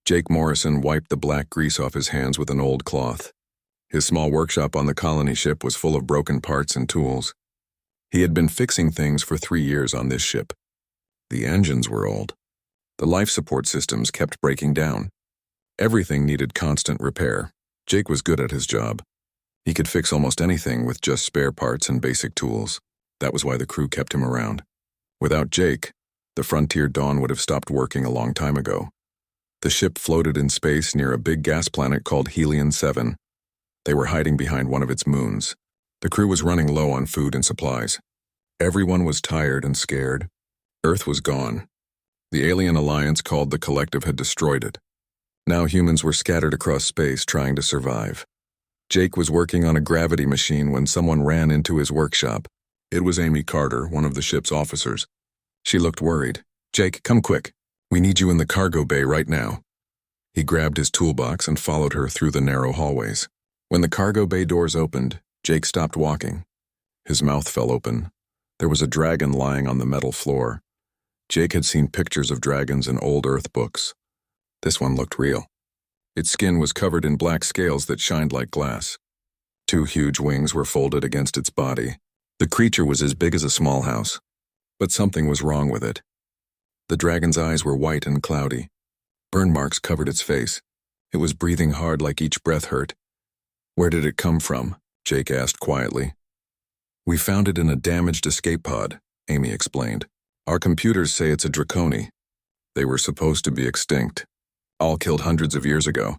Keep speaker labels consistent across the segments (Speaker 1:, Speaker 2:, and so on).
Speaker 1: Jake Morrison wiped the black grease off his hands with an old cloth. His small workshop on the colony ship was full of broken parts and tools. He had been fixing things for 3 years on this ship. The engines were old. The life support systems kept breaking down. Everything needed constant repair. Jake was good at his job. He could fix almost anything with just spare parts and basic tools. That was why the crew kept him around. Without Jake, the Frontier Dawn would have stopped working a long time ago. The ship floated in space near a big gas planet called Helion 7. They were hiding behind one of its moons. The crew was running low on food and supplies. Everyone was tired and scared. Earth was gone. The alien alliance called the Collective had destroyed it. Now humans were scattered across space trying to survive. Jake was working on a gravity machine when someone ran into his workshop. It was Amy Carter, one of the ship's officers. She looked worried. "Jake, come quick. We need you in the cargo bay right now." He grabbed his toolbox and followed her through the narrow hallways. When the cargo bay doors opened, Jake stopped walking. His mouth fell open. There was a dragon lying on the metal floor. Jake had seen pictures of dragons in old Earth books. This one looked real. Its skin was covered in black scales that shined like glass. 2 huge wings were folded against its body. The creature was as big as a small house. But something was wrong with it. The dragon's eyes were white and cloudy. Burn marks covered its face. It was breathing hard like each breath hurt. "Where did it come from?" Jake asked quietly. "We found it in a damaged escape pod," Amy explained. "Our computers say it's a draconi. They were supposed to be extinct. All killed hundreds of years ago."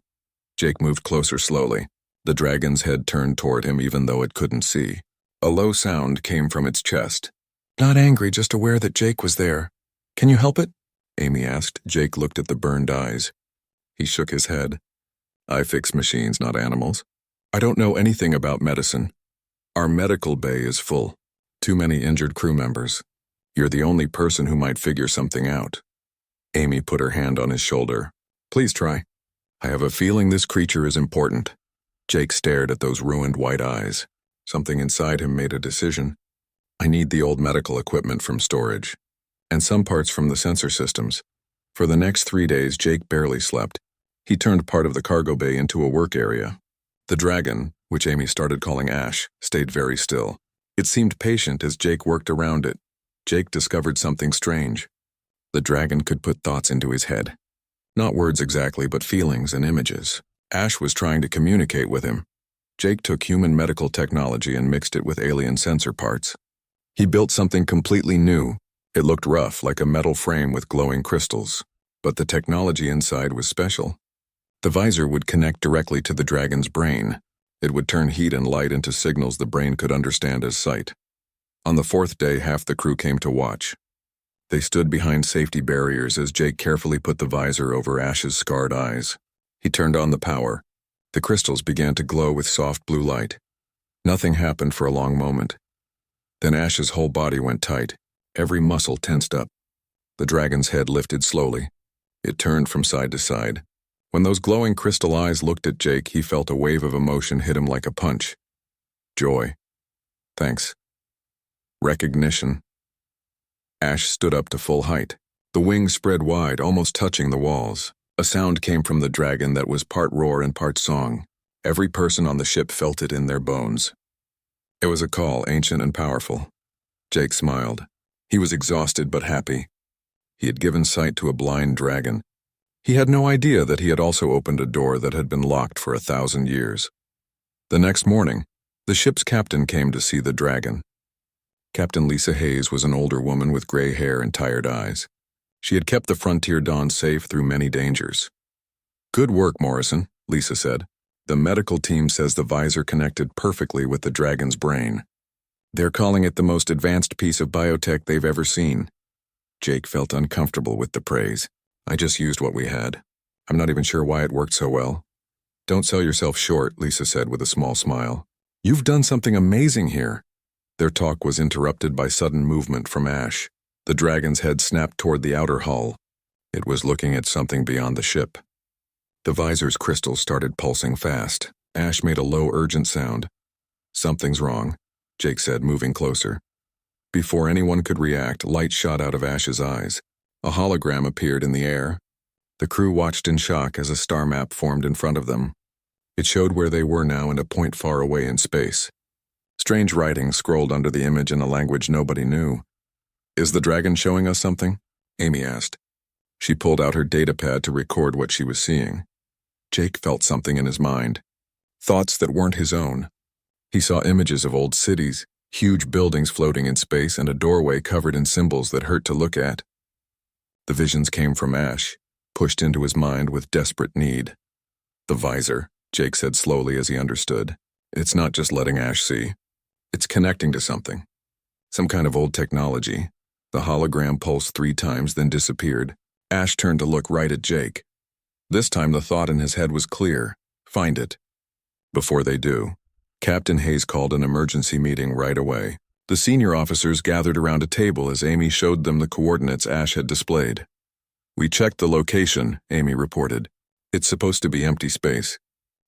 Speaker 1: Jake moved closer slowly. The dragon's head turned toward him even though it couldn't see. A low sound came from its chest. "Not angry, just aware that Jake was there. Can you help it?" Amy asked. Jake looked at the burned eyes. He shook his head. "I fix machines, not animals. I don't know anything about medicine. Our medical bay is full. Too many injured crew members. You're the only person who might figure something out." Amy put her hand on his shoulder. "Please try. I have a feeling this creature is important." Jake stared at those ruined white eyes. Something inside him made a decision. "I need the old medical equipment from storage. And some parts from the sensor systems." For the next 3 days, Jake barely slept. He turned part of the cargo bay into a work area. The dragon, which Amy started calling Ash, stayed very still. It seemed patient as Jake worked around it. Jake discovered something strange. The dragon could put thoughts into his head. Not words exactly, but feelings and images. Ash was trying to communicate with him. Jake took human medical technology and mixed it with alien sensor parts. He built something completely new. It looked rough, like a metal frame with glowing crystals. But the technology inside was special. The visor would connect directly to the dragon's brain. It would turn heat and light into signals the brain could understand as sight. On the 4th day, half the crew came to watch. They stood behind safety barriers as Jake carefully put the visor over Ash's scarred eyes. He turned on the power. The crystals began to glow with soft blue light. Nothing happened for a long moment. Then Ash's whole body went tight. Every muscle tensed up. The dragon's head lifted slowly. It turned from side to side. When those glowing crystal eyes looked at Jake, he felt a wave of emotion hit him like a punch. Joy. Thanks. Recognition. Ash stood up to full height. The wings spread wide, almost touching the walls. A sound came from the dragon that was part roar and part song. Every person on the ship felt it in their bones. It was a call, ancient and powerful. Jake smiled. He was exhausted but happy. He had given sight to a blind dragon. He had no idea that he had also opened a door that had been locked for 1,000 years. The next morning, the ship's captain came to see the dragon. Captain Lisa Hayes was an older woman with gray hair and tired eyes. She had kept the Frontier Dawn safe through many dangers. "Good work, Morrison," Lisa said. "The medical team says the visor connected perfectly with the dragon's brain. They're calling it the most advanced piece of biotech they've ever seen." Jake felt uncomfortable with the praise. "I just used what we had. I'm not even sure why it worked so well." "Don't sell yourself short," Lisa said with a small smile. "You've done something amazing here." Their talk was interrupted by sudden movement from Ash. The dragon's head snapped toward the outer hull. It was looking at something beyond the ship. The visor's crystals started pulsing fast. Ash made a low, urgent sound. "Something's wrong," Jake said, moving closer. Before anyone could react, light shot out of Ash's eyes. A hologram appeared in the air. The crew watched in shock as a star map formed in front of them. It showed where they were now and a point far away in space. Strange writing scrolled under the image in a language nobody knew. "Is the dragon showing us something?" Amy asked. She pulled out her datapad to record what she was seeing. Jake felt something in his mind. Thoughts that weren't his own. He saw images of old cities, huge buildings floating in space, and a doorway covered in symbols that hurt to look at. The visions came from Ash, pushed into his mind with desperate need. "The visor," Jake said slowly as he understood. "It's not just letting Ash see. It's connecting to something. Some kind of old technology." The hologram pulsed 3 times, then disappeared. Ash turned to look right at Jake. This time the thought in his head was clear. Find it. Before they do, Captain Hayes called an emergency meeting right away. The senior officers gathered around a table as Amy showed them the coordinates Ash had displayed. "We checked the location," Amy reported. "It's supposed to be empty space.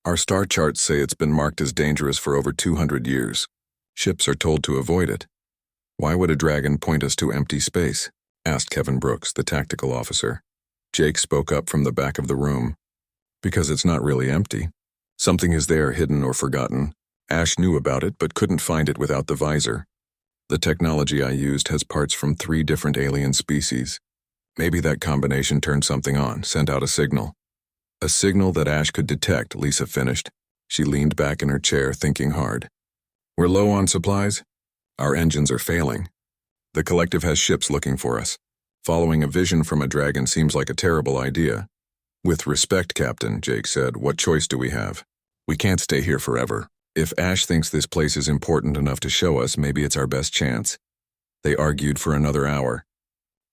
Speaker 1: Our star charts say it's been marked as dangerous for over 200 years. Ships are told to avoid it." "Why would a dragon point us to empty space?" asked Kevin Brooks, the tactical officer. Jake spoke up from the back of the room. "Because it's not really empty. Something is there, hidden or forgotten. Ash knew about it but couldn't find it without the visor. The technology I used has parts from 3 different alien species. Maybe that combination turned something on, sent out a signal." "A signal that Ash could detect," Lisa finished. She leaned back in her chair, thinking hard. "We're low on supplies. Our engines are failing. The collective has ships looking for us. Following a vision from a dragon seems like a terrible idea." "With respect, Captain," Jake said, "what choice do we have? We can't stay here forever. If Ash thinks this place is important enough to show us, maybe it's our best chance." They argued for another hour.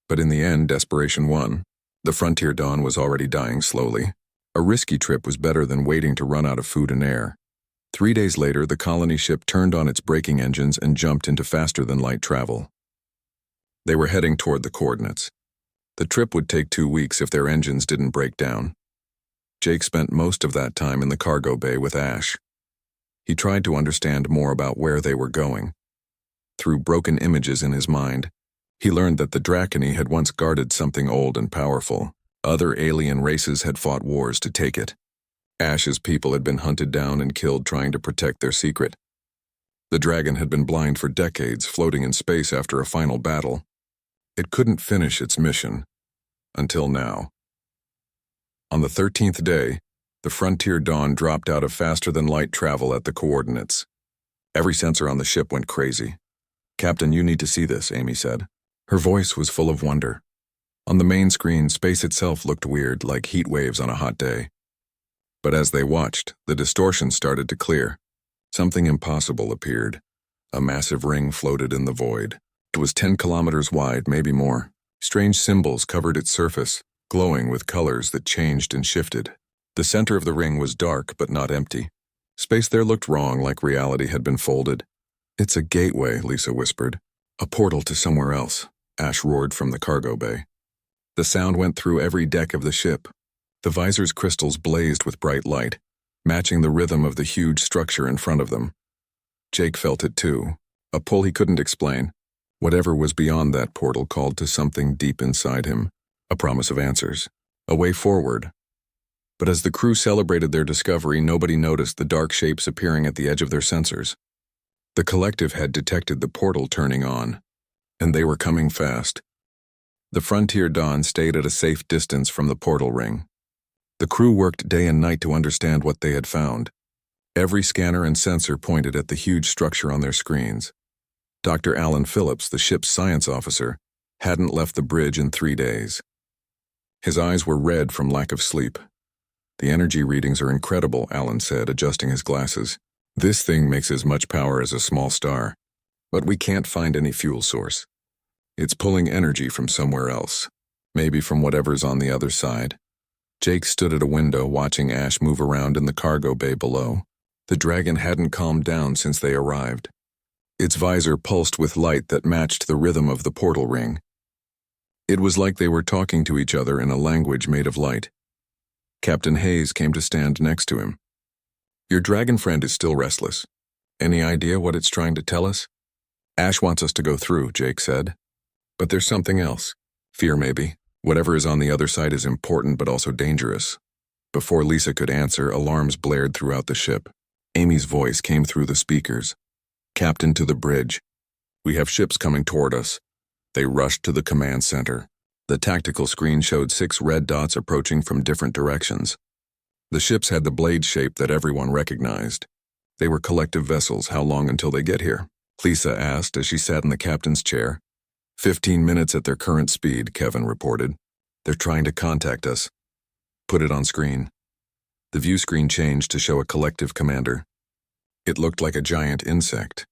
Speaker 1: But in the end, desperation won. The Frontier Dawn was already dying slowly. A risky trip was better than waiting to run out of food and air. 3 days later, the colony ship turned on its braking engines and jumped into faster-than-light travel. They were heading toward the coordinates. The trip would take 2 weeks if their engines didn't break down. Jake spent most of that time in the cargo bay with Ash. He tried to understand more about where they were going. Through broken images in his mind, he learned that the Dracony had once guarded something old and powerful. Other alien races had fought wars to take it. Ash's people had been hunted down and killed trying to protect their secret. The dragon had been blind for decades, floating in space after a final battle. It couldn't finish its mission. Until now. On the 13th day, the Frontier Dawn dropped out of faster-than-light travel at the coordinates. Every sensor on the ship went crazy. "Captain, you need to see this," Amy said. Her voice was full of wonder. On the main screen, space itself looked weird, like heat waves on a hot day. But as they watched, the distortion started to clear. Something impossible appeared. A massive ring floated in the void. It was 10 kilometers wide, maybe more. Strange symbols covered its surface, glowing with colors that changed and shifted. The center of the ring was dark but not empty. Space there looked wrong, like reality had been folded. "It's a gateway," Lisa whispered. "A portal to somewhere else," Ash roared from the cargo bay. The sound went through every deck of the ship. The visor's crystals blazed with bright light, matching the rhythm of the huge structure in front of them. Jake felt it too, a pull he couldn't explain. Whatever was beyond that portal called to something deep inside him, a promise of answers, a way forward. But as the crew celebrated their discovery, nobody noticed the dark shapes appearing at the edge of their sensors. The collective had detected the portal turning on, and they were coming fast. The Frontier Dawn stayed at a safe distance from the portal ring. The crew worked day and night to understand what they had found. Every scanner and sensor pointed at the huge structure on their screens. Dr. Alan Phillips, the ship's science officer, hadn't left the bridge in 3 days. His eyes were red from lack of sleep. "The energy readings are incredible," Alan said, adjusting his glasses. "This thing makes as much power as a small star. But we can't find any fuel source. It's pulling energy from somewhere else, maybe from whatever's on the other side." Jake stood at a window watching Ash move around in the cargo bay below. The dragon hadn't calmed down since they arrived. Its visor pulsed with light that matched the rhythm of the portal ring. It was like they were talking to each other in a language made of light. Captain Hayes came to stand next to him. "Your dragon friend is still restless. Any idea what it's trying to tell us?" "Ash wants us to go through," Jake said. "But there's something else. Fear, maybe. Whatever is on the other side is important but also dangerous. Before Lisa could answer, alarms blared throughout the ship. Amy's voice came through the speakers. "Captain to the bridge. We have ships coming toward us." They rushed to the command center. The tactical screen showed 6 red dots approaching from different directions. The ships had the blade shape that everyone recognized. They were collective vessels. "How long until they get here?" Lisa asked as she sat in the captain's chair. 15 minutes at their current speed, Kevin reported. "They're trying to contact us." "Put it on screen." The view screen changed to show a collective commander. It looked like a giant insect.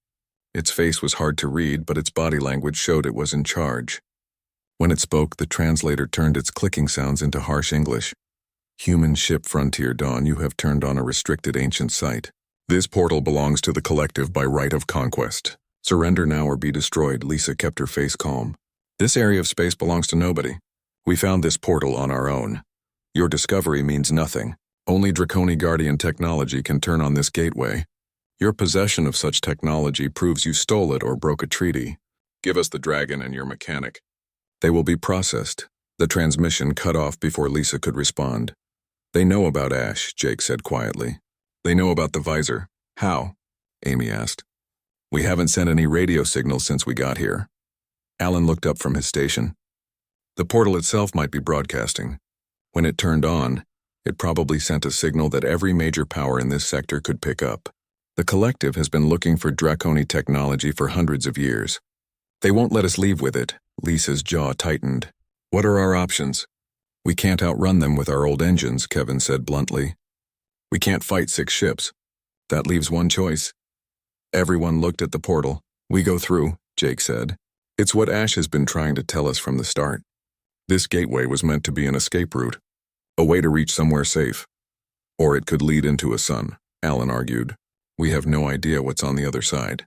Speaker 1: Its face was hard to read, but its body language showed it was in charge. When it spoke, the translator turned its clicking sounds into harsh English. "Human ship Frontier Dawn, you have turned on a restricted ancient site. This portal belongs to the collective by right of conquest. Surrender now or be destroyed." Lisa kept her face calm. "This area of space belongs to nobody. We found this portal on our own. Your discovery means nothing. Only Draconi Guardian technology can turn on this gateway. Your possession of such technology proves you stole it or broke a treaty. Give us the dragon and your mechanic. They will be processed." The transmission cut off before Lisa could respond. "They know about Ash," Jake said quietly. "They know about the Visor." "How?" Amy asked. "We haven't sent any radio signals since we got here." Alan looked up from his station. "The portal itself might be broadcasting. When it turned on, it probably sent a signal that every major power in this sector could pick up. The collective has been looking for Draconi technology for hundreds of years. They won't let us leave with it." Lisa's jaw tightened. "What are our options?" "We can't outrun them with our old engines," Kevin said bluntly. "We can't fight 6 ships. That leaves one choice." Everyone looked at the portal. "We go through," Jake said. "It's what Ash has been trying to tell us from the start. This gateway was meant to be an escape route, a way to reach somewhere safe. Or it could lead into a sun," Alan argued. "We have no idea what's on the other side."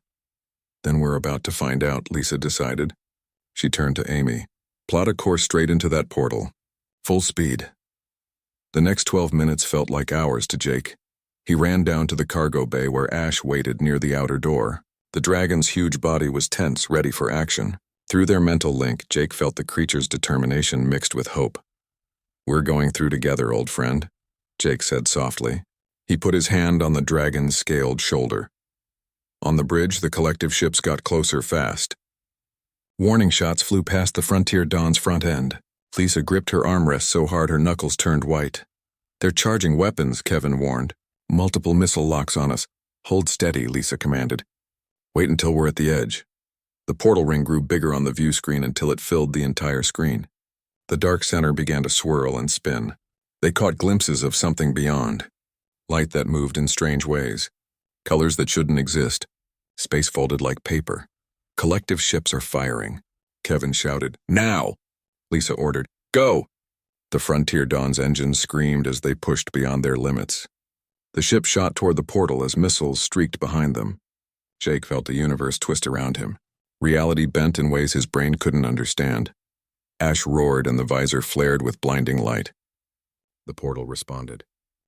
Speaker 1: "Then we're about to find out," Lisa decided. She turned to Amy. "Plot a course straight into that portal. Full speed." The next 12 minutes felt like hours to Jake. He ran down to the cargo bay where Ash waited near the outer door. The dragon's huge body was tense, ready for action. Through their mental link, Jake felt the creature's determination mixed with hope. "We're going through together, old friend," Jake said softly. He put his hand on the dragon's scaled shoulder. On the bridge, the collective ships got closer fast. Warning shots flew past the Frontier Dawn's front end. Lisa gripped her armrest so hard her knuckles turned white. "They're charging weapons," Kevin warned. "Multiple missile locks on us." "Hold steady," Lisa commanded. "Wait until we're at the edge." The portal ring grew bigger on the view screen until it filled the entire screen. The dark center began to swirl and spin. They caught glimpses of something beyond. Light that moved in strange ways. Colors that shouldn't exist. Space folded like paper. "Collective ships are firing," Kevin shouted. "Now!" Lisa ordered. "Go!" The Frontier Dawn's engines screamed as they pushed beyond their limits. The ship shot toward the portal as missiles streaked behind them. Jake felt the universe twist around him. Reality bent in ways his brain couldn't understand. Ash roared and the visor flared with blinding light. The portal responded.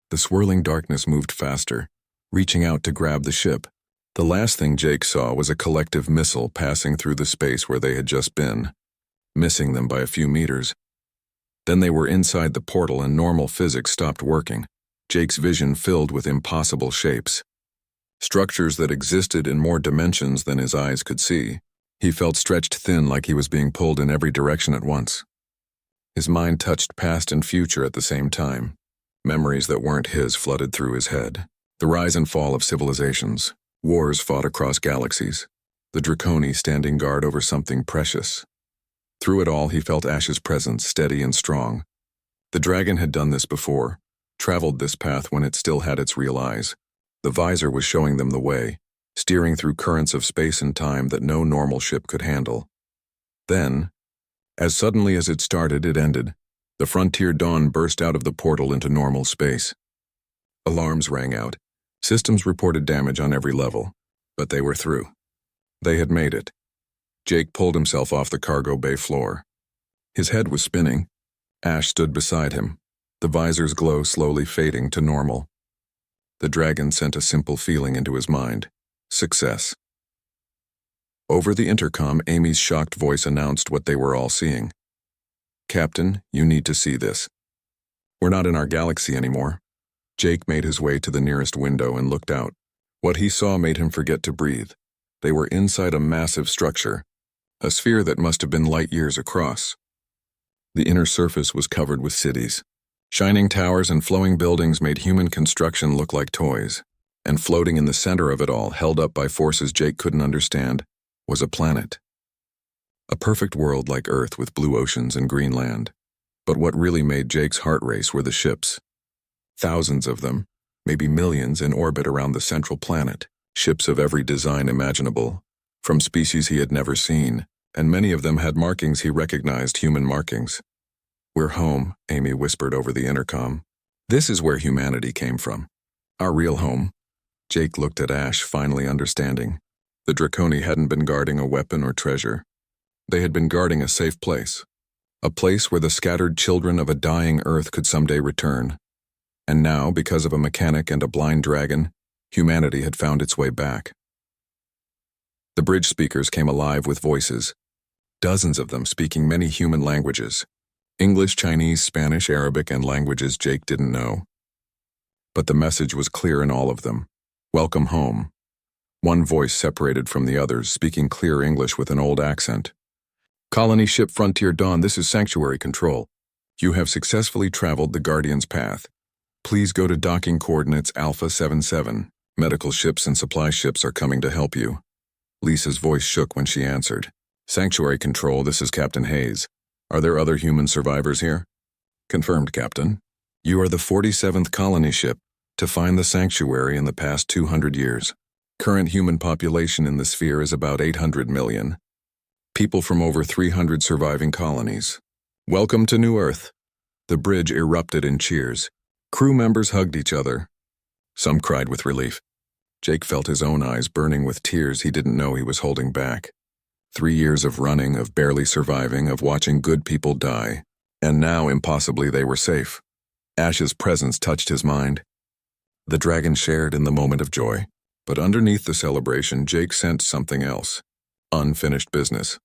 Speaker 1: The swirling darkness moved faster, reaching out to grab the ship. The last thing Jake saw was a collective missile passing through the space where they had just been, missing them by a few meters. Then they were inside the portal and normal physics stopped working. Jake's vision filled with impossible shapes. Structures that existed in more dimensions than his eyes could see. He felt stretched thin like he was being pulled in every direction at once. His mind touched past and future at the same time. Memories that weren't his flooded through his head. The rise and fall of civilizations. Wars fought across galaxies. The Draconi standing guard over something precious. Through it all, he felt Ash's presence, steady and strong. The dragon had done this before, traveled this path when it still had its real eyes. The visor was showing them the way, steering through currents of space and time that no normal ship could handle. Then, as suddenly as it started, it ended. The Frontier Dawn burst out of the portal into normal space. Alarms rang out. Systems reported damage on every level, but they were through. They had made it. Jake pulled himself off the cargo bay floor. His head was spinning. Ash stood beside him, the visor's glow slowly fading to normal. The dragon sent a simple feeling into his mind. Success. Over the intercom, Amy's shocked voice announced what they were all seeing. Captain, you need to see this. We're not in our galaxy anymore. Jake made his way to the nearest window and looked out. What he saw made him forget to breathe. They were inside a massive structure, a sphere that must have been light years across. The inner surface was covered with cities. Shining towers and flowing buildings made human construction look like toys. And floating in the center of it all, held up by forces Jake couldn't understand, was a planet. A perfect world like Earth with blue oceans and green land. But what really made Jake's heart race were the ships. Thousands of them, maybe millions, in orbit around the central planet. Ships of every design imaginable, from species he had never seen, and many of them had markings he recognized, human markings. "We're home," Amy whispered over the intercom. "This is where humanity came from. Our real home." Jake looked at Ash, finally understanding. The Draconi hadn't been guarding a weapon or treasure. They had been guarding a safe place. A place where the scattered children of a dying Earth could someday return. And now, because of a mechanic and a blind dragon, humanity had found its way back. The bridge speakers came alive with voices, dozens of them speaking many human languages. English, Chinese, Spanish, Arabic, and languages Jake didn't know. But the message was clear in all of them. Welcome home. One voice separated from the others, speaking clear English with an old accent. "Colony ship Frontier Dawn, this is Sanctuary Control. You have successfully traveled the Guardian's path. Please go to docking coordinates Alpha 77. Medical ships and supply ships are coming to help you." Lisa's voice shook when she answered. "Sanctuary Control, this is Captain Hayes. Are there other human survivors here?" "Confirmed, Captain. You are the 47th colony ship to find the sanctuary in the past 200 years. Current human population in the sphere is about 800 million. People from over 300 surviving colonies. Welcome to New Earth." The bridge erupted in cheers. Crew members hugged each other. Some cried with relief. Jake felt his own eyes burning with tears he didn't know he was holding back. 3 years of running, of barely surviving, of watching good people die. And now, impossibly, they were safe. Ash's presence touched his mind. The dragon shared in the moment of joy. But underneath the celebration, Jake sensed something else. Unfinished business.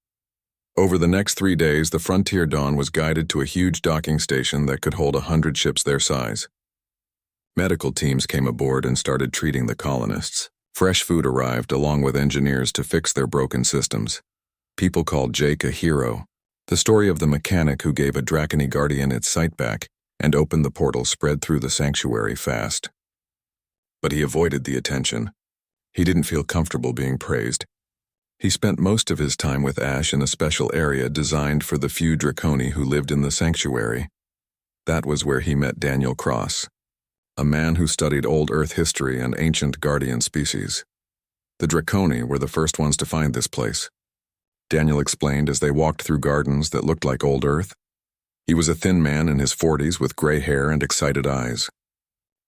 Speaker 1: Over the next 3 days, the Frontier Dawn was guided to a huge docking station that could hold 100 ships their size. Medical teams came aboard and started treating the colonists. Fresh food arrived along with engineers to fix their broken systems. People called Jake a hero. The story of the mechanic who gave a Dracony Guardian its sight back and opened the portal spread through the sanctuary fast. But he avoided the attention. He didn't feel comfortable being praised. He spent most of his time with Ash in a special area designed for the few Draconi who lived in the sanctuary. That was where he met Daniel Cross, a man who studied old Earth history and ancient guardian species. The Draconi were the first ones to find this place. Daniel explained as they walked through gardens that looked like old Earth. He was a thin man in his 40s with gray hair and excited eyes.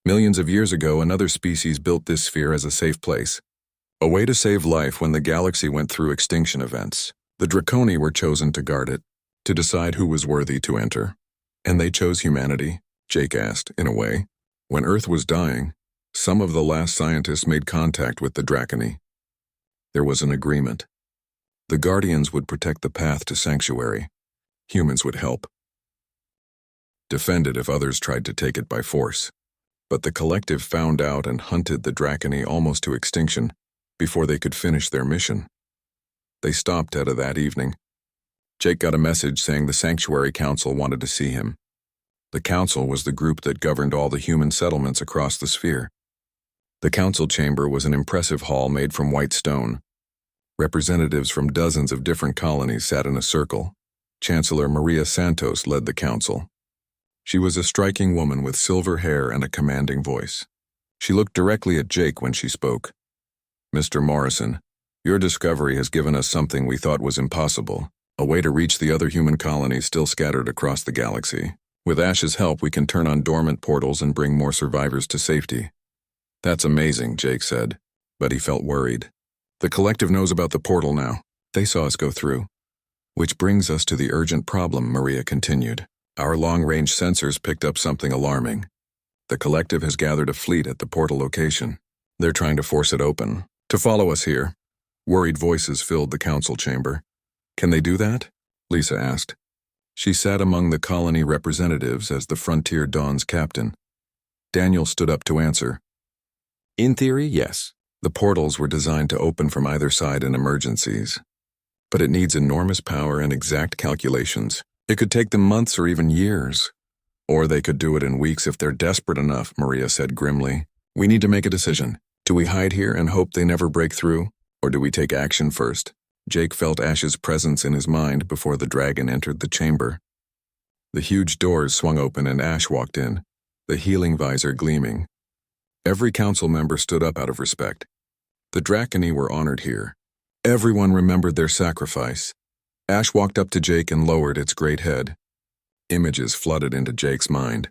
Speaker 1: Millions of years ago, another species built this sphere as a safe place. A way to save life when the galaxy went through extinction events. The Draconi were chosen to guard it, to decide who was worthy to enter. And they chose humanity, Jake asked, in a way. When Earth was dying, some of the last scientists made contact with the Draconi. There was an agreement. The Guardians would protect the path to Sanctuary. Humans would help. Defend it if others tried to take it by force. But the collective found out and hunted the Draconi almost to extinction before they could finish their mission. They stopped out of that evening. Jake got a message saying the Sanctuary Council wanted to see him. The Council was the group that governed all the human settlements across the sphere. The Council chamber was an impressive hall made from white stone. Representatives from dozens of different colonies sat in a circle. Chancellor Maria Santos led the council. She was a striking woman with silver hair and a commanding voice. She looked directly at Jake when she spoke. "Mr. Morrison, your discovery has given us something we thought was impossible, a way to reach the other human colonies still scattered across the galaxy. With Ash's help, we can turn on dormant portals and bring more survivors to safety." "That's amazing," Jake said, but he felt worried. "The collective knows about the portal now. They saw us go through." "Which brings us to the urgent problem," Maria continued. "Our long-range sensors picked up something alarming. The collective has gathered a fleet at the portal location. They're trying to force it open, to follow us here." Worried voices filled the council chamber. "Can they do that?" Lisa asked. She sat among the colony representatives as the Frontier Dawn's captain. Daniel stood up to answer. In theory, yes. The portals were designed to open from either side in emergencies. But it needs enormous power and exact calculations. It could take them months or even years. Or they could do it in weeks if they're desperate enough, Maria said grimly. We need to make a decision. Do we hide here and hope they never break through? Or do we take action first? Jake felt Ash's presence in his mind before the dragon entered the chamber. The huge doors swung open and Ash walked in, the healing visor gleaming. Every council member stood up out of respect. The Draconi were honored here. Everyone remembered their sacrifice. Ash walked up to Jake and lowered its great head. Images flooded into Jake's mind.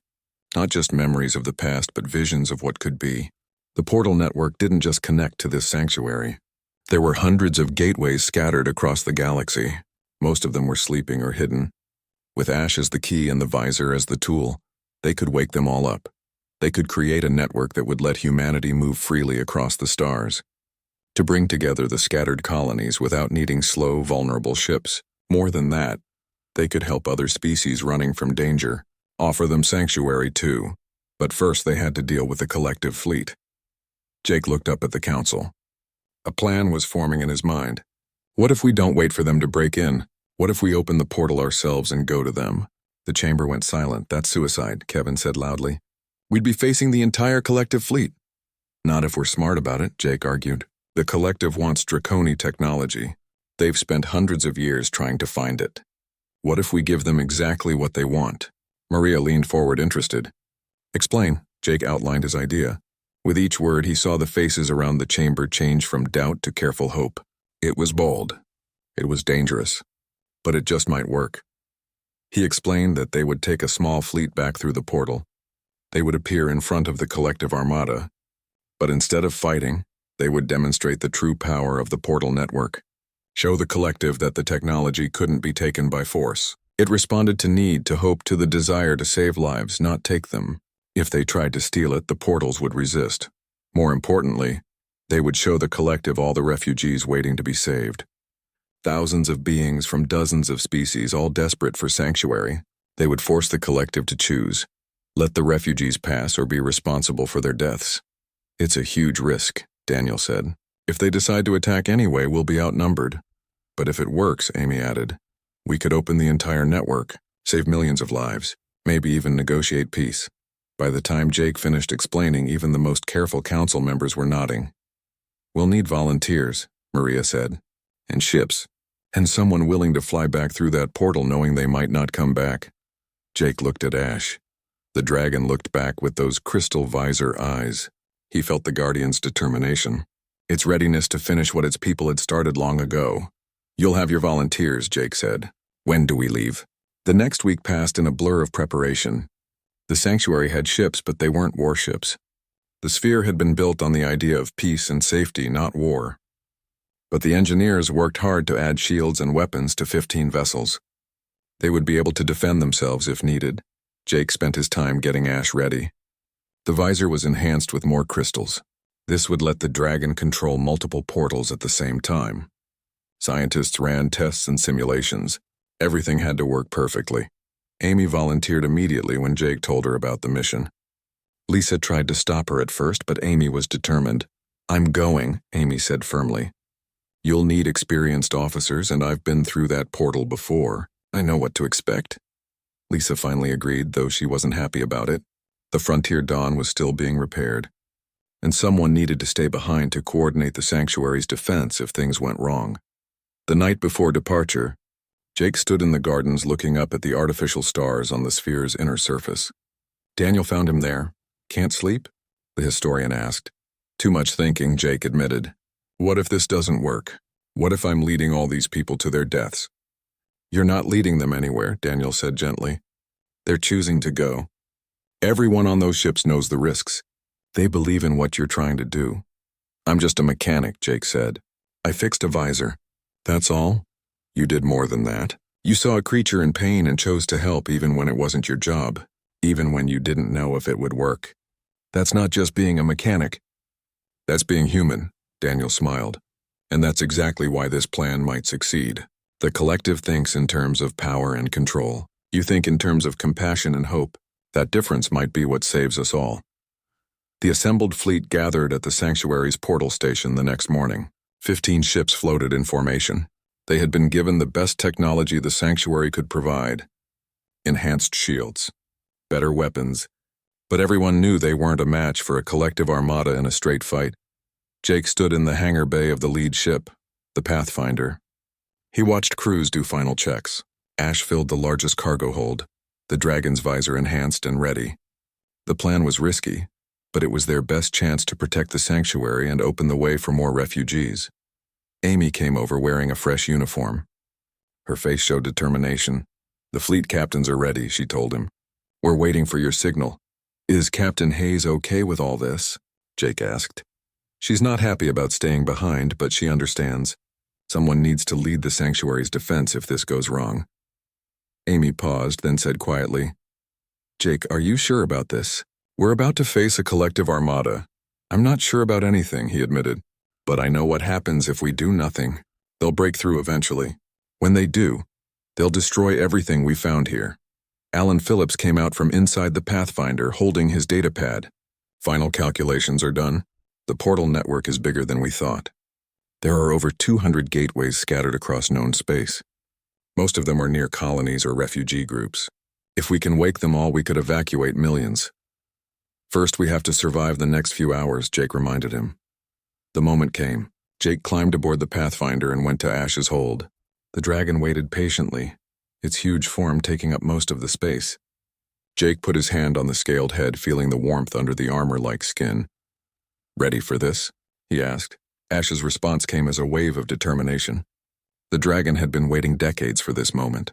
Speaker 1: Not just memories of the past, but visions of what could be. The portal network didn't just connect to this sanctuary. There were hundreds of gateways scattered across the galaxy. Most of them were sleeping or hidden. With Ash as the key and the visor as the tool, they could wake them all up. They could create a network that would let humanity move freely across the stars. To bring together the scattered colonies without needing slow, vulnerable ships. More than that, they could help other species running from danger, offer them sanctuary too. But first they had to deal with the collective fleet. Jake looked up at the council. A plan was forming in his mind. What if we don't wait for them to break in? What if we open the portal ourselves and go to them? The chamber went silent. That's suicide, Kevin said loudly. We'd be facing the entire collective fleet. Not if we're smart about it, Jake argued. The collective wants Draconi technology. They've spent hundreds of years trying to find it. What if we give them exactly what they want? Maria leaned forward, interested. Explain, Jake outlined his idea. With each word, he saw the faces around the chamber change from doubt to careful hope. It was bold. It was dangerous. But it just might work. He explained that they would take a small fleet back through the portal. They would appear in front of the collective armada. But instead of fighting, they would demonstrate the true power of the portal network. Show the collective that the technology couldn't be taken by force. It responded to need, to hope, to the desire to save lives, not take them. If they tried to steal it, the portals would resist. More importantly, they would show the collective all the refugees waiting to be saved. Thousands of beings from dozens of species, all desperate for sanctuary. They would force the collective to choose. Let the refugees pass or be responsible for their deaths. It's a huge risk, Daniel said. If they decide to attack anyway, we'll be outnumbered. But if it works, Amy added, we could open the entire network, save millions of lives, maybe even negotiate peace. By the time Jake finished explaining, even the most careful council members were nodding. We'll need volunteers, Maria said, and ships, and someone willing to fly back through that portal knowing they might not come back. Jake looked at Ash. The dragon looked back with those crystal visor eyes. He felt the Guardian's determination, its readiness to finish what its people had started long ago. You'll have your volunteers, Jake said. When do we leave? The next week passed in a blur of preparation. The sanctuary had ships, but they weren't warships. The sphere had been built on the idea of peace and safety, not war. But the engineers worked hard to add shields and weapons to 15 vessels. They would be able to defend themselves if needed. Jake spent his time getting Ash ready. The visor was enhanced with more crystals. This would let the dragon control multiple portals at the same time. Scientists ran tests and simulations. Everything had to work perfectly. Amy volunteered immediately when Jake told her about the mission. Lisa tried to stop her at first, but Amy was determined. I'm going, Amy said firmly. You'll need experienced officers, and I've been through that portal before. I know what to expect. Lisa finally agreed, though she wasn't happy about it. The Frontier Dawn was still being repaired, and someone needed to stay behind to coordinate the sanctuary's defense if things went wrong. The night before departure, Jake stood in the gardens looking up at the artificial stars on the sphere's inner surface. Daniel found him there. Can't sleep? The historian asked. Too much thinking, Jake admitted. What if this doesn't work? What if I'm leading all these people to their deaths? You're not leading them anywhere, Daniel said gently. They're choosing to go. Everyone on those ships knows the risks. They believe in what you're trying to do. I'm just a mechanic, Jake said. I fixed a visor. That's all? You did more than that. You saw a creature in pain and chose to help even when it wasn't your job, even when you didn't know if it would work. That's not just being a mechanic. That's being human, Daniel smiled. And that's exactly why this plan might succeed. The collective thinks in terms of power and control. You think in terms of compassion and hope, that difference might be what saves us all. The assembled fleet gathered at the sanctuary's portal station the next morning. 15 ships floated in formation. They had been given the best technology the sanctuary could provide. Enhanced shields, better weapons, but everyone knew they weren't a match for a collective armada in a straight fight. Jake stood in the hangar bay of the lead ship, the Pathfinder. He watched crews do final checks. Ash filled the largest cargo hold, the Dragon's visor enhanced and ready. The plan was risky, but it was their best chance to protect the sanctuary and open the way for more refugees. Amy came over wearing a fresh uniform. Her face showed determination. "The fleet captains are ready," she told him. "We're waiting for your signal." "Is Captain Hayes okay with all this?" Jake asked. She's not happy about staying behind, but she understands. Someone needs to lead the sanctuary's defense if this goes wrong. Amy paused, then said quietly, "Jake, are you sure about this? We're about to face a collective armada." "I'm not sure about anything," he admitted. "But I know what happens if we do nothing. They'll break through eventually. When they do, they'll destroy everything we found here." Alan Phillips came out from inside the Pathfinder holding his datapad. "Final calculations are done. The portal network is bigger than we thought. There are over 200 gateways scattered across known space. Most of them are near colonies or refugee groups. If we can wake them all, we could evacuate millions. First, we have to survive the next few hours," Jake reminded him. The moment came. Jake climbed aboard the Pathfinder and went to Ash's hold. The dragon waited patiently, its huge form taking up most of the space. Jake put his hand on the scaled head, feeling the warmth under the armor-like skin. "Ready for this?" he asked. Ash's response came as a wave of determination. The dragon had been waiting decades for this moment.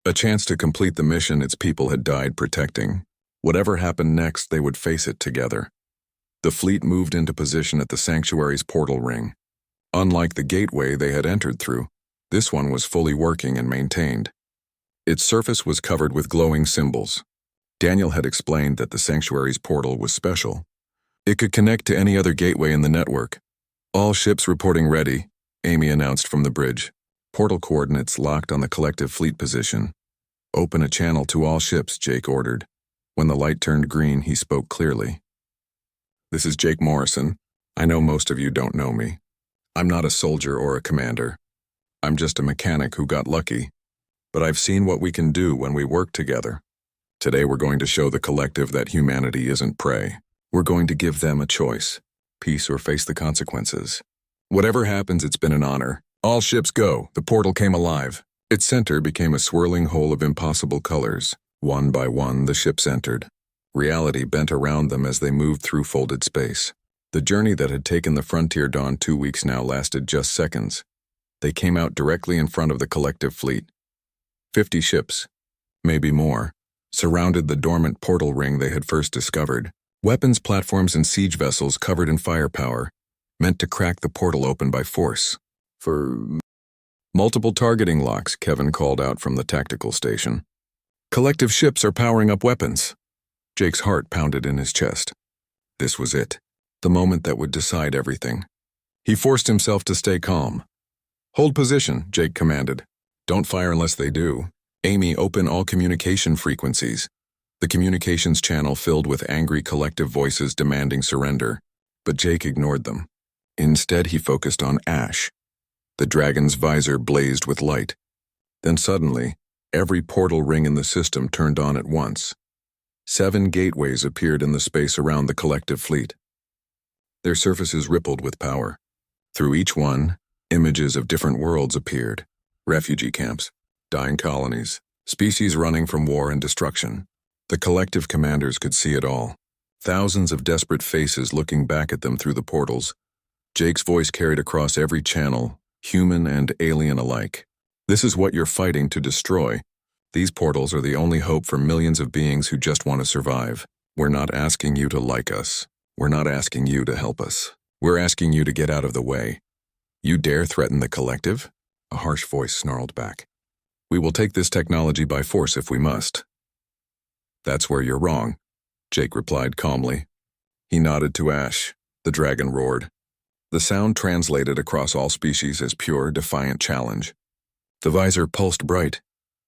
Speaker 1: A chance to complete the mission its people had died protecting. Whatever happened next, they would face it together. The fleet moved into position at the sanctuary's portal ring. Unlike the gateway they had entered through, this one was fully working and maintained. Its surface was covered with glowing symbols. Daniel had explained that the sanctuary's portal was special. It could connect to any other gateway in the network. "All ships reporting ready," Amy announced from the bridge. Portal coordinates locked on the collective fleet position. "Open a channel to all ships," Jake ordered. When the light turned green, he spoke clearly. "This is Jake Morrison. I know most of you don't know me. I'm not a soldier or a commander. I'm just a mechanic who got lucky. But I've seen what we can do when we work together. Today we're going to show the collective that humanity isn't prey. We're going to give them a choice, peace or face the consequences. Whatever happens, it's been an honor. All ships go." The portal came alive. Its center became a swirling hole of impossible colors. One by one, the ships entered. Reality bent around them as they moved through folded space. The journey that had taken the Frontier Dawn 2 weeks now lasted just seconds. They came out directly in front of the collective fleet. 50 ships, maybe more, surrounded the dormant portal ring they had first discovered. Weapons platforms and siege vessels covered in firepower, meant to crack the portal open by force. "For multiple targeting locks," Kevin called out from the tactical station. "Collective ships are powering up weapons." Jake's heart pounded in his chest. This was it, the moment that would decide everything. He forced himself to stay calm. "Hold position," Jake commanded. "Don't fire unless they do. Amy, open all communication frequencies." The communications channel filled with angry collective voices demanding surrender, but Jake ignored them. Instead, he focused on Ash. The dragon's visor blazed with light. Then suddenly, every portal ring in the system turned on at once. 7 gateways appeared in the space around the collective fleet. Their surfaces rippled with power. Through each one, images of different worlds appeared. Refugee camps, dying colonies, species running from war and destruction. The collective commanders could see it all. Thousands of desperate faces looking back at them through the portals. Jake's voice carried across every channel, human and alien alike. "This is what you're fighting to destroy. These portals are the only hope for millions of beings who just want to survive. We're not asking you to like us. We're not asking you to help us. We're asking you to get out of the way. You dare threaten the collective?" A harsh voice snarled back. "We will take this technology by force if we must." "That's where you're wrong," Jake replied calmly. He nodded to Ash. The dragon roared. The sound translated across all species as pure, defiant challenge. The visor pulsed bright.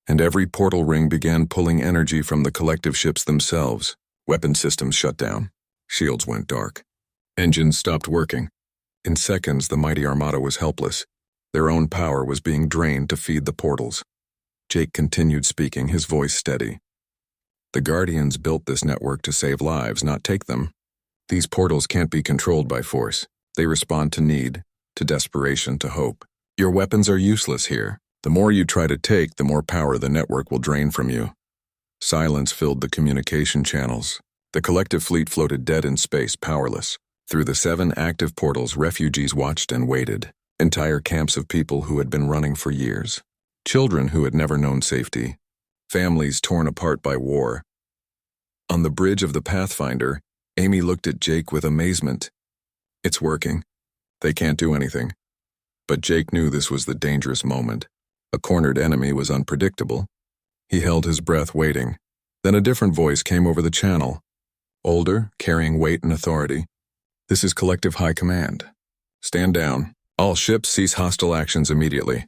Speaker 1: and every portal ring began pulling energy from the collective ships themselves. Weapon systems shut down. Shields went dark. Engines stopped working. In seconds, the mighty armada was helpless. Their own power was being drained to feed the portals. Jake continued speaking, his voice steady. The Guardians built this network to save lives, not take them. These portals can't be controlled by force. They respond to need, to desperation, to hope. Your weapons are useless here. The more you try to take, the more power the network will drain from you. Silence filled the communication channels. The collective fleet floated dead in space, powerless. Through the 7 active portals, refugees watched and waited. Entire camps of people who had been running for years. Children who had never known safety. Families torn apart by war. On the bridge of the Pathfinder, Amy looked at Jake with amazement. It's working. They can't do anything. But Jake knew this was the dangerous moment. A cornered enemy was unpredictable. He held his breath, waiting. Then a different voice came over the channel. Older, carrying weight and authority. This is Collective High Command. Stand down. All ships cease hostile actions immediately.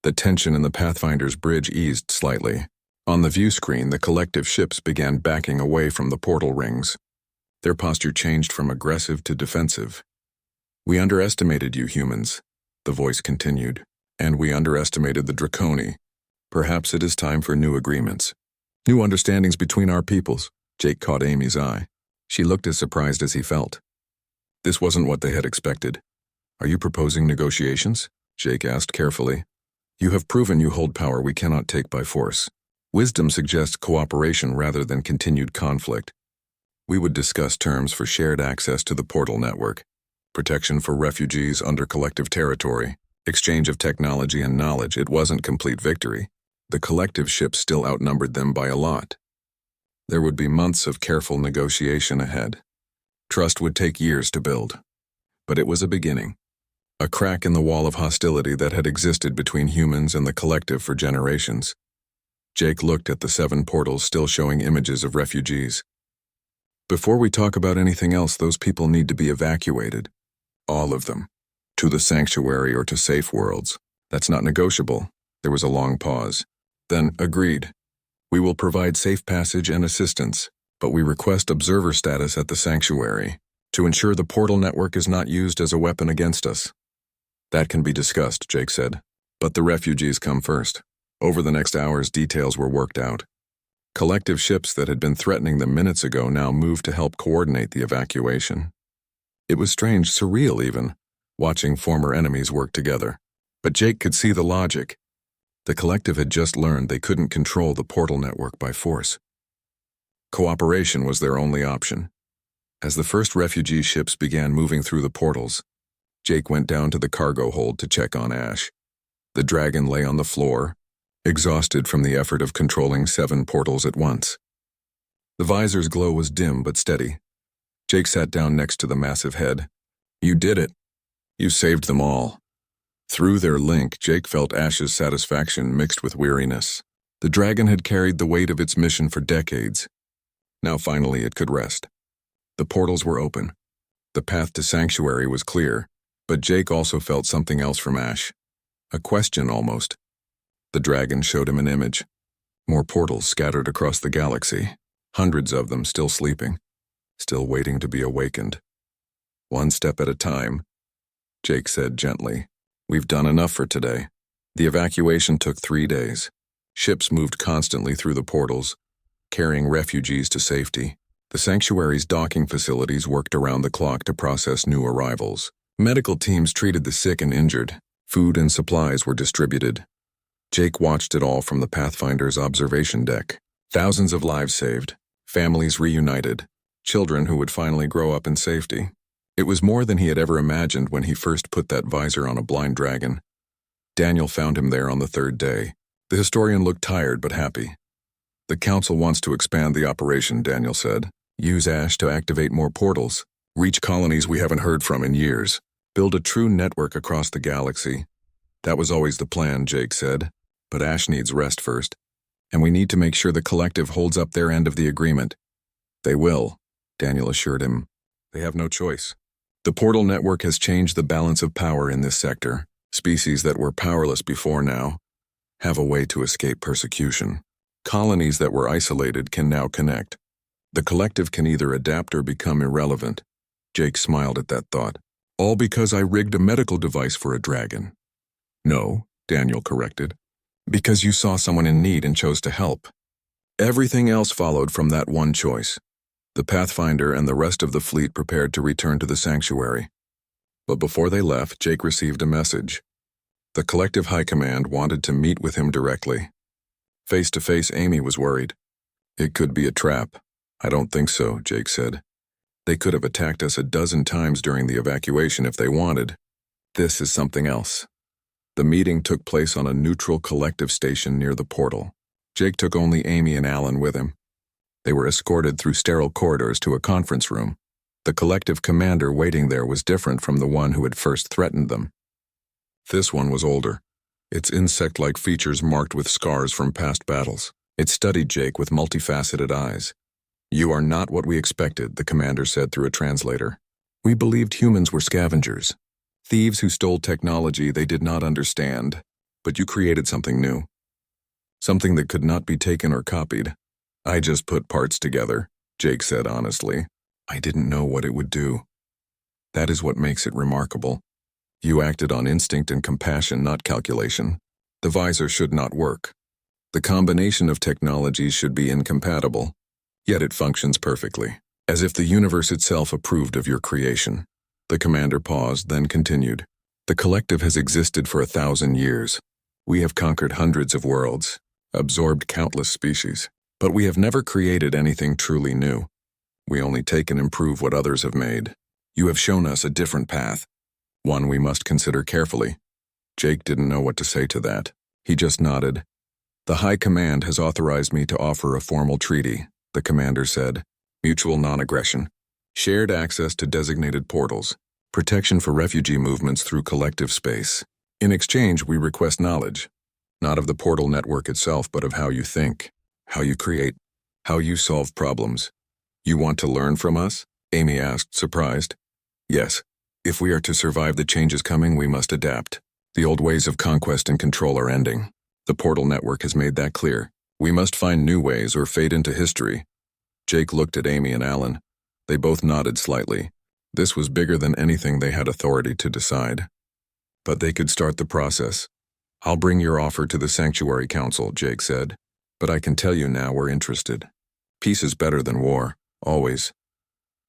Speaker 1: The tension in the Pathfinder's bridge eased slightly. On the view screen, the collective ships began backing away from the portal rings. Their posture changed from aggressive to defensive. We underestimated you humans, the voice continued, and we underestimated the Draconi. Perhaps it is time for new agreements. New understandings between our peoples. Jake caught Amy's eye. She looked as surprised as he felt. This wasn't what they had expected. Are you proposing negotiations? Jake asked carefully. You have proven you hold power we cannot take by force. Wisdom suggests cooperation rather than continued conflict. We would discuss terms for shared access to the portal network, protection for refugees under collective territory, exchange of technology and knowledge. It wasn't complete victory. The collective ships still outnumbered them by a lot. There would be months of careful negotiation ahead. Trust would take years to build. But it was a beginning. A crack in the wall of hostility that had existed between humans and the collective for generations. Jake looked at the 7 portals still showing images of refugees. Before we talk about anything else, those people need to be evacuated. All of them. To the sanctuary or to safe worlds. That's not negotiable. There was a long pause. Then, agreed. We will provide safe passage and assistance, but we request observer status at the sanctuary to ensure the portal network is not used as a weapon against us. That can be discussed, Jake said. But the refugees come first. Over the next hours, details were worked out. Collective ships that had been threatening them minutes ago now moved to help coordinate the evacuation. It was strange, surreal even, watching former enemies work together. But Jake could see the logic. The collective had just learned they couldn't control the portal network by force. Cooperation was their only option. As the first refugee ships began moving through the portals, Jake went down to the cargo hold to check on Ash. The dragon lay on the floor, exhausted from the effort of controlling 7 portals at once. The visor's glow was dim but steady. Jake sat down next to the massive head. You did it. You saved them all. Through their link, Jake felt Ash's satisfaction mixed with weariness. The dragon had carried the weight of its mission for decades. Now finally it could rest. The portals were open. The path to sanctuary was clear, but Jake also felt something else from Ash. A question almost. The dragon showed him an image. More portals scattered across the galaxy. Hundreds of them still sleeping, still waiting to be awakened. One step at a time, Jake said gently. We've done enough for today. The evacuation took 3 days. Ships moved constantly through the portals, carrying refugees to safety. The sanctuary's docking facilities worked around the clock to process new arrivals. Medical teams treated the sick and injured. Food and supplies were distributed. Jake watched it all from the Pathfinder's observation deck. Thousands of lives saved, families reunited, children who would finally grow up in safety. It was more than he had ever imagined when he first put that visor on a blind dragon. Daniel found him there on the 3rd day. The historian looked tired but happy. The council wants to expand the operation, Daniel said. Use Ash to activate more portals. Reach colonies we haven't heard from in years. Build a true network across the galaxy. That was always the plan, Jake said. But Ash needs rest first. And we need to make sure the collective holds up their end of the agreement. They will, Daniel assured him. They have no choice. The portal network has changed the balance of power in this sector. Species that were powerless before now have a way to escape persecution. Colonies that were isolated can now connect. The collective can either adapt or become irrelevant. Jake smiled at that thought. All because I rigged a medical device for a dragon. No, Daniel corrected. Because you saw someone in need and chose to help. Everything else followed from that one choice. The Pathfinder and the rest of the fleet prepared to return to the sanctuary. But before they left, Jake received a message. The collective high command wanted to meet with him directly. Face to face, Amy was worried. It could be a trap. I don't think so, Jake said. They could have attacked us a dozen times during the evacuation if they wanted. This is something else. The meeting took place on a neutral collective station near the portal. Jake took only Amy and Alan with him. They were escorted through sterile corridors to a conference room. The collective commander waiting there was different from the one who had first threatened them. This one was older, its insect-like features marked with scars from past battles. It studied Jake with multifaceted eyes. You are not what we expected, the commander said through a translator. We believed humans were scavengers, thieves who stole technology they did not understand, but you created something new. Something that could not be taken or copied. I just put parts together, Jake said honestly. I didn't know what it would do. That is what makes it remarkable. You acted on instinct and compassion, not calculation. The visor should not work. The combination of technologies should be incompatible, yet it functions perfectly, as if the universe itself approved of your creation. The commander paused, then continued. The collective has existed for 1,000 years. We have conquered hundreds of worlds, absorbed countless species, but we have never created anything truly new. We only take and improve what others have made. You have shown us a different path, one we must consider carefully. Jake didn't know what to say to that. He just nodded. The High Command has authorized me to offer a formal treaty, the commander said. Mutual non-aggression, shared access to designated portals, protection for refugee movements through collective space. In exchange, we request knowledge, not of the portal network itself, but of how you think, how you create, how you solve problems. You want to learn from us? Amy asked, surprised. Yes. If we are to survive the changes coming, we must adapt. The old ways of conquest and control are ending. The portal network has made that clear. We must find new ways or fade into history. Jake looked at Amy and Alan. They both nodded slightly. This was bigger than anything they had authority to decide. But they could start the process. I'll bring your offer to the Sanctuary Council, Jake said. But I can tell you now we're interested. Peace is better than war, always.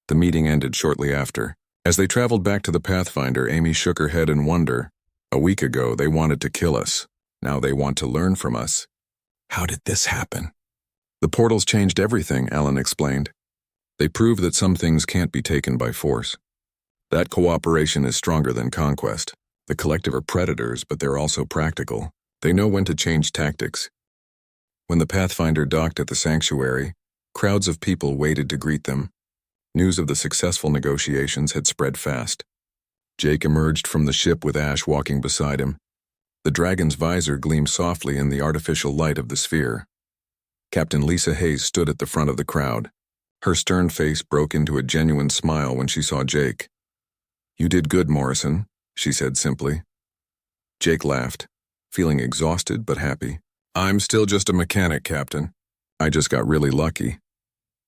Speaker 1: The meeting ended shortly after. As they traveled back to the Pathfinder, Amy shook her head in wonder. A week ago, they wanted to kill us. Now they want to learn from us. How did this happen? The portals changed everything, Alan explained. They prove that some things can't be taken by force. That cooperation is stronger than conquest. The collective are predators, but they're also practical. They know when to change tactics. When the Pathfinder docked at the sanctuary, crowds of people waited to greet them. News of the successful negotiations had spread fast. Jake emerged from the ship with Ash walking beside him. The dragon's visor gleamed softly in the artificial light of the sphere. Captain Lisa Hayes stood at the front of the crowd. Her stern face broke into a genuine smile when she saw Jake. You did good, Morrison, she said simply. Jake laughed, feeling exhausted but happy. I'm still just a mechanic, Captain. I just got really lucky.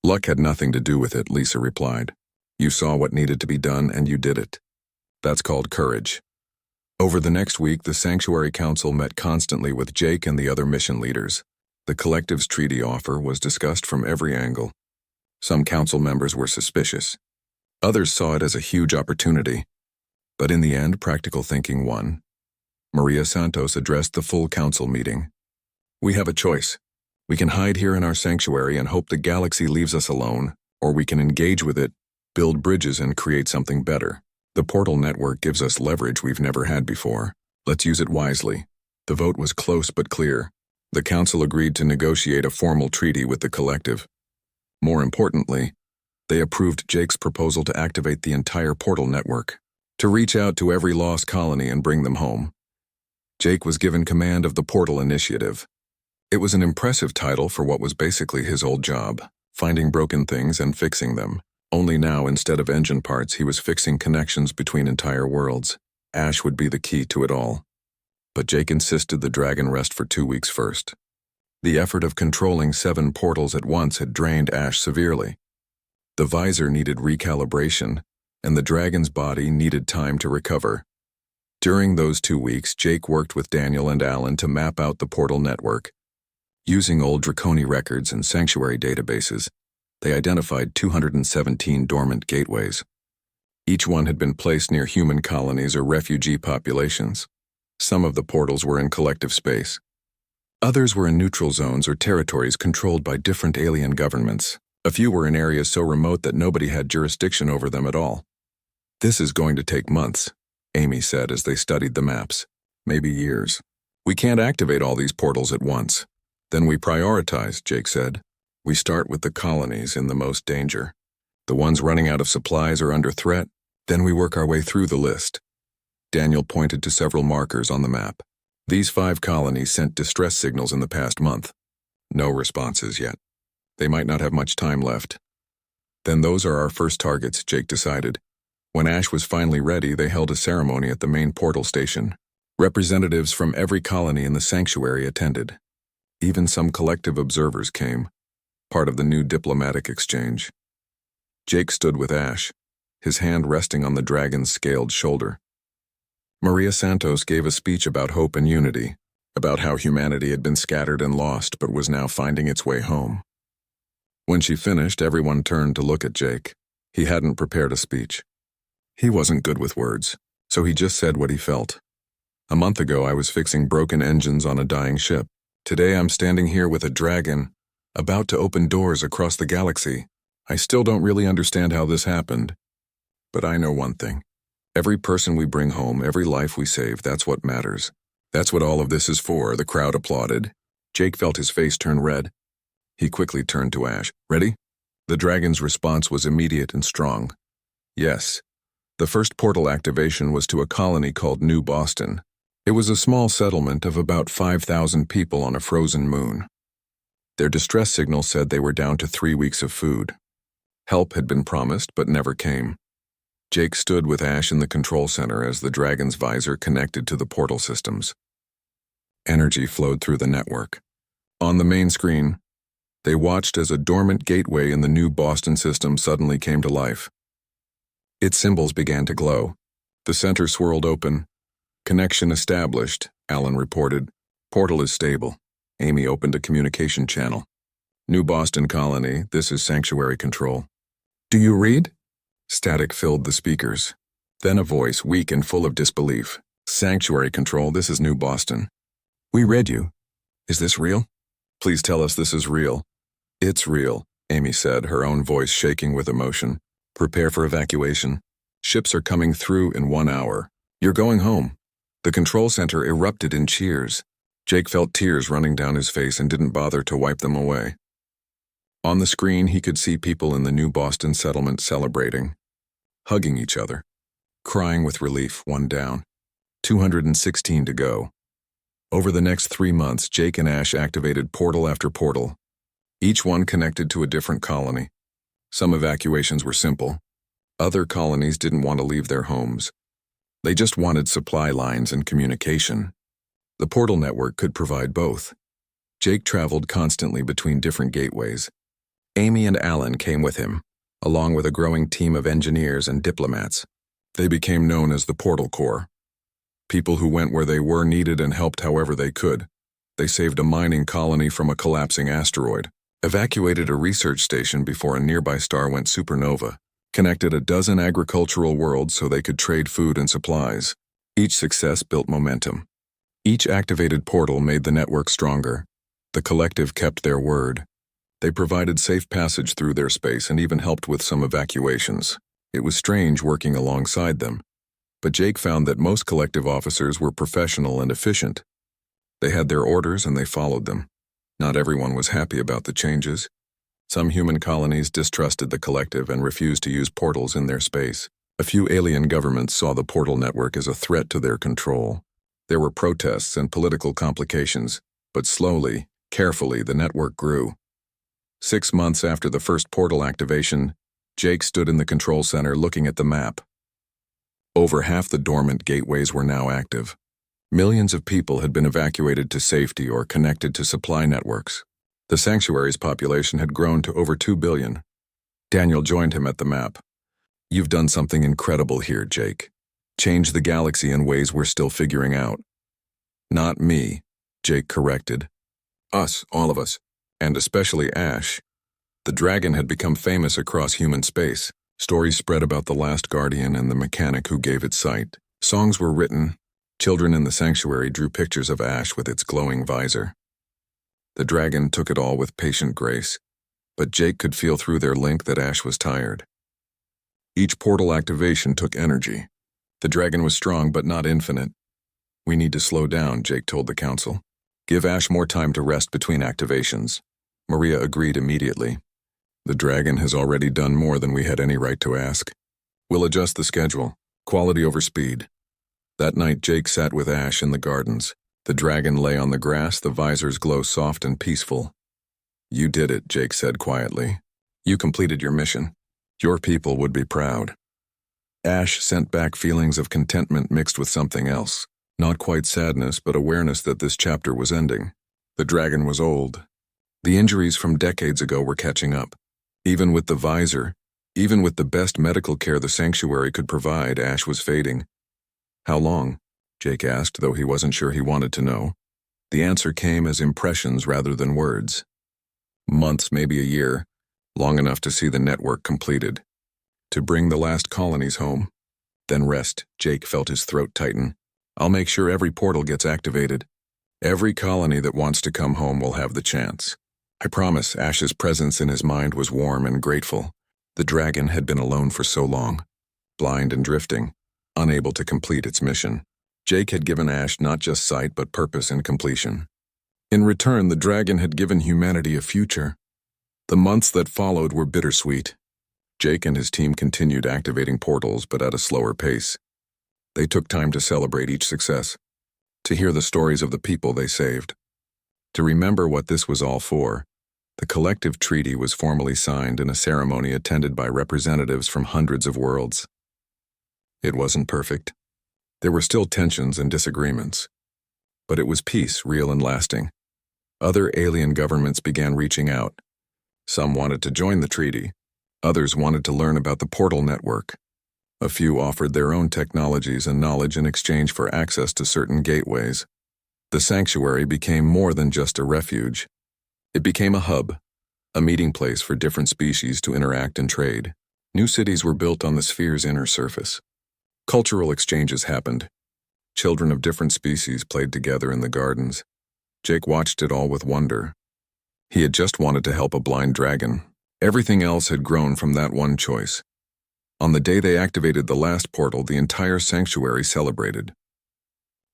Speaker 1: Luck had nothing to do with it, Lisa replied. You saw what needed to be done and you did it. That's called courage. Over the next week, the Sanctuary Council met constantly with Jake and the other mission leaders. The collective's treaty offer was discussed from every angle. Some council members were suspicious. Others saw it as a huge opportunity. But in the end, practical thinking won. Maria Santos addressed the full council meeting. We have a choice. We can hide here in our sanctuary and hope the galaxy leaves us alone, or we can engage with it, build bridges and create something better. The portal network gives us leverage we've never had before. Let's use it wisely. The vote was close but clear. The council agreed to negotiate a formal treaty with the collective. More importantly, they approved Jake's proposal to activate the entire portal network, to reach out to every lost colony and bring them home. Jake was given command of the Portal Initiative. It was an impressive title for what was basically his old job, finding broken things and fixing them. Only now, instead of engine parts, he was fixing connections between entire worlds. Ash would be the key to it all. but Jake insisted the dragon rest for 2 weeks first. The effort of controlling 7 portals at once had drained Ash severely. The visor needed recalibration, and the dragon's body needed time to recover. During those 2 weeks, Jake worked with Daniel and Alan to map out the portal network. Using old Draconi records and sanctuary databases, they identified 217 dormant gateways. Each one had been placed near human colonies or refugee populations. Some of the portals were in collective space. Others were in neutral zones or territories controlled by different alien governments. A few were in areas so remote that nobody had jurisdiction over them at all. "This is going to take months," Amy said as they studied the maps. "Maybe years. We can't activate all these portals at once." "Then we prioritize," Jake said. "We start with the colonies in the most danger. The ones running out of supplies or under threat, then we work our way through the list." Daniel pointed to several markers on the map. "These 5 colonies sent distress signals in the past month. No responses yet. They might not have much time left." "Then those are our first targets," Jake decided. When Ash was finally ready, they held a ceremony at the main portal station. Representatives from every colony in the sanctuary attended. Even some collective observers came, part of the new diplomatic exchange. Jake stood with Ash, his hand resting on the dragon's scaled shoulder. Maria Santos gave a speech about hope and unity, about how humanity had been scattered and lost but was now finding its way home. When she finished, everyone turned to look at Jake. He hadn't prepared a speech. He wasn't good with words, so he just said what he felt. "A month ago, I was fixing broken engines on a dying ship. Today, I'm standing here with a dragon, about to open doors across the galaxy. I still don't really understand how this happened. But I know one thing. Every person we bring home, every life we save, that's what matters. That's what all of this is for," the crowd applauded. Jake felt his face turn red. He quickly turned to Ash. "Ready?" The dragon's response was immediate and strong. "Yes." The first portal activation was to a colony called New Boston. It was a small settlement of about 5,000 people on a frozen moon. Their distress signal said they were down to 3 weeks of food. Help had been promised, but never came. Jake stood with Ash in the control center as the dragon's visor connected to the portal systems. Energy flowed through the network. On the main screen, they watched as a dormant gateway in the New Boston system suddenly came to life. Its symbols began to glow. The center swirled open. "Connection established," Alan reported. "Portal is stable." Amy opened a communication channel. "New Boston Colony, this is Sanctuary Control." "Do you read?" Static filled the speakers. Then a voice, weak and full of disbelief. "Sanctuary Control, this is New Boston." "We read you. Is this real?" "Please tell us this is real." "It's real," Amy said, her own voice shaking with emotion. "Prepare for evacuation. Ships are coming through in 1 hour. You're going home." The control center erupted in cheers. Jake felt tears running down his face and didn't bother to wipe them away. On the screen, he could see people in the New Boston settlement celebrating, hugging each other, crying with relief, one down. 216 to go. Over the next 3 months, Jake and Ash activated portal after portal, each one connected to a different colony. Some evacuations were simple. Other colonies didn't want to leave their homes. They just wanted supply lines and communication. The portal network could provide both. Jake traveled constantly between different gateways. Amy and Alan came with him, along with a growing team of engineers and diplomats. They became known as the Portal Corps. People who went where they were needed and helped however they could. They saved a mining colony from a collapsing asteroid, evacuated a research station before a nearby star went supernova, connected a dozen agricultural worlds so they could trade food and supplies. Each success built momentum. Each activated portal made the network stronger. The collective kept their word. They provided safe passage through their space and even helped with some evacuations. It was strange working alongside them, but Jake found that most collective officers were professional and efficient. They had their orders and they followed them. Not everyone was happy about the changes. Some human colonies distrusted the collective and refused to use portals in their space. A few alien governments saw the portal network as a threat to their control. There were protests and political complications, but slowly, carefully, the network grew. 6 months after the first portal activation, Jake stood in the control center looking at the map. Over half the dormant gateways were now active. Millions of people had been evacuated to safety or connected to supply networks. The sanctuary's population had grown to over 2 billion. Daniel joined him at the map. "You've done something incredible here, Jake. Changed the galaxy in ways we're still figuring out." "Not me," Jake corrected. "Us, all of us, and especially Ash." The dragon had become famous across human space. Stories spread about the last guardian and the mechanic who gave it sight. Songs were written. Children in the sanctuary drew pictures of Ash with its glowing visor. The dragon took it all with patient grace, but Jake could feel through their link that Ash was tired. Each portal activation took energy. The dragon was strong but not infinite. "We need to slow down," Jake told the council. "Give Ash more time to rest between activations." Maria agreed immediately. "The dragon has already done more than we had any right to ask. We'll adjust the schedule, quality over speed." That night Jake sat with Ash in the gardens. The dragon lay on the grass, the visor's glow soft and peaceful. "You did it," Jake said quietly. "You completed your mission. Your people would be proud." Ash sent back feelings of contentment mixed with something else. Not quite sadness, but awareness that this chapter was ending. The dragon was old. The injuries from decades ago were catching up. Even with the visor, even with the best medical care the sanctuary could provide, Ash was fading. "How long?" Jake asked, though he wasn't sure he wanted to know. The answer came as impressions rather than words. "Months, maybe a year. Long enough to see the network completed. To bring the last colonies home. Then rest." Jake felt his throat tighten. "I'll make sure every portal gets activated. Every colony that wants to come home will have the chance. I promise." Ash's presence in his mind was warm and grateful. The dragon had been alone for so long, blind and drifting, unable to complete its mission. Jake had given Ash not just sight but purpose and completion. In return, the dragon had given humanity a future. The months that followed were bittersweet. Jake and his team continued activating portals, but at a slower pace. They took time to celebrate each success, to hear the stories of the people they saved, to remember what this was all for. The collective treaty was formally signed in a ceremony attended by representatives from hundreds of worlds. It wasn't perfect. There were still tensions and disagreements. But it was peace, real and lasting. Other alien governments began reaching out. Some wanted to join the treaty. Others wanted to learn about the portal network. A few offered their own technologies and knowledge in exchange for access to certain gateways. The sanctuary became more than just a refuge. It became a hub, a meeting place for different species to interact and trade. New cities were built on the sphere's inner surface. Cultural exchanges happened. Children of different species played together in the gardens. Jake watched it all with wonder. He had just wanted to help a blind dragon. Everything else had grown from that one choice. On the day they activated the last portal, the entire sanctuary celebrated.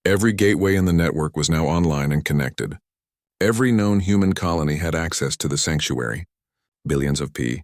Speaker 1: Every gateway in the network was now online and connected. Every known human colony had access to the sanctuary. Billions of P.